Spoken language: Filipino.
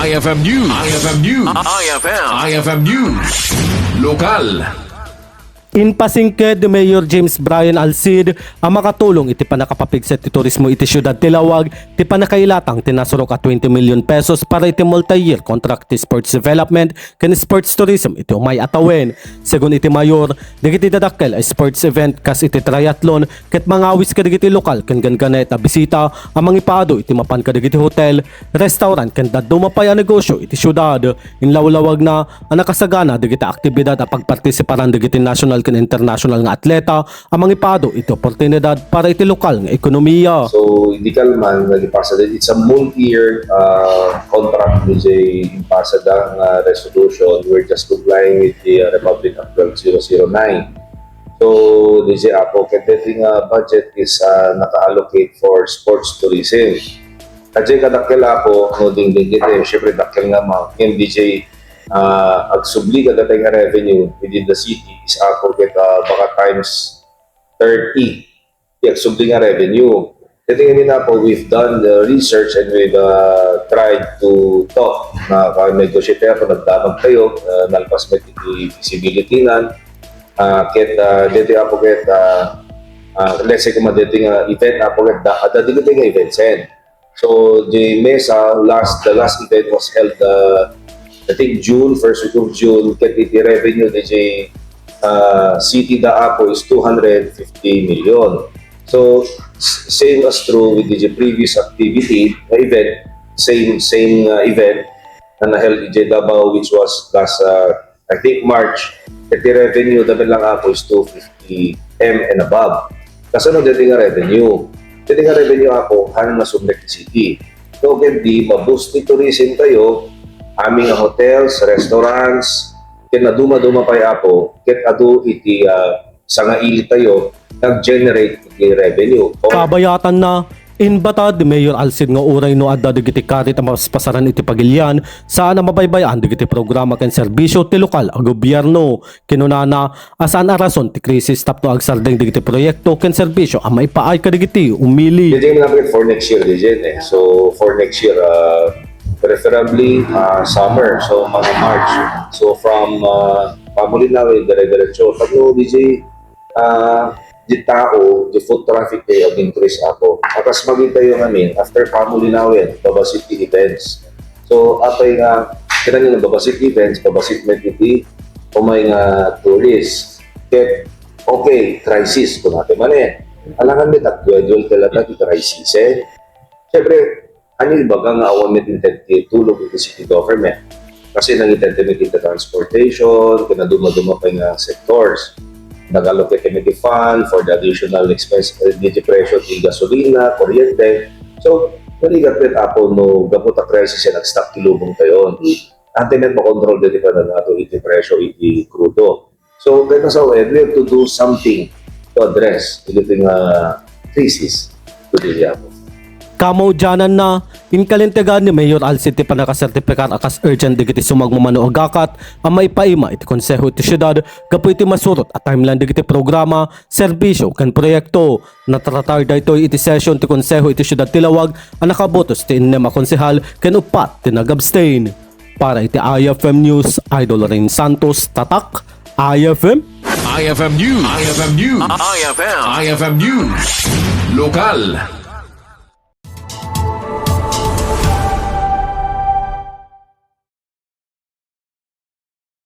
IFM News. IFM News. IFM News. Lokal. Inpasingked ni Mayor James Brian Alcid ang makatulong iti panakapapigsa ti Turismo iti siyudad ti Laoag ti panakailatang tinasurok at 20 million pesos para iti multi-year contract ti sports development ken sports tourism iti umay atawen. Segun iti Mayor, digiti dadakkel ay sports event kas iti triathlon ket mangawis kadigiti lokal ken ganganet a bisita ang mangipaado iti mapan kadigiti hotel, restaurant ken daddo mapay a negosyo iti siyudad. Inlawlawag na ang nakasagana digiti aktibidad a pagpartisiparan digiti national ken international nga atleta ang mangipado iti oportunidad para iti lokal nga ekonomiya. So hindi kalman nagipasa din, it's a multi-year contract with the impasada resolution. We're just complying with the Republic Act 12009. So DJ Apo kadting budget is naka-allocate for sports tourism. Kadya kadakkel Apo no ding kita syempre dakkel nga mga MDJ agsubli ka datay nga revenue within the city is ako get baka times 30 agsubli nga revenue. Tingnan na po, we've done the research and we've tried to talk na negotiate ako, nagdamag tayo, nalpas met iti feasibility nan ket dito ako get let's say kung madito nga event ako get dito nga event sen. So the mesa the last event was held I think June, first week of June, iti revenue DJ city Apo is 250 million. So same as true with the previous activity event, same event na held DJ Davao which was last I think March. Iti revenue dapat lang Apo is 250 M and above. Kasunod dito nga revenue. Dito nga revenue Apo hanang nasubnek city. So di ma-boost ni tourism tayo aming hotels, restaurants, ken naduma-duma pay Apo, ket adu iti sangaili tayo nag-generate iti revenue. Kabayatan na inbatad ni Mayor Alcid nga uray no adda digiti karit ang paspasaran iti pagilian saan ang mabaybayan digiti programa ken serbisyo ti lokal a gobyerno. Kinunana asan a rason ti krisis tapno agsardeng digiti proyekto ken serbisyo ang maipaay kadigiti umili. Dito na for next year DJ. So for next year preferably summer, so mga March. So from Pamulinaw, dire-diretso. Pagno DJ, di tao, di foot traffic kayo ang increase ako. Akas magita yung amin, after Pamulinaw, Babasit events. So apay nga, kinang yung Babasit events, Babasit Mediti, umay nga tourists. Kaya, okay, crisis kung natin manin. Alangan may gradual talaga di crisis Siyempre, ano yung baga nga awan met intenti tulog ito city government kasi nang-intenti met ito transportation kinaduma-duma pa nga sectors nag-allocate met fund for the additional expense depression in gasolina, kuryente. So naligat met Apo no gapot a crisis yan nag-stop kilubong tayo anti-met makontrol dito pa na nato iti presyo iti crudo. So kaya sa we have to do something to address ito yung crisis to the Apo. Kamo dyanan na inkalintegan ni Mayor Alcid ti panakasertifikar akas urgent digiti sumagmamano agakat ang maipaima iti konseho iti syudad gapu iti masurot at timeline digiti programa, serbisyo ken proyekto. Natratar daytoy iti session ti konseho iti syudad ti Laoag ang nakabotos ti innem a konsehal ken upat ti nag-abstain. Para iti IFM News, Idol Rain Santos, Tatak, IFM. IFM News. IFM News. IFM News. Lokal.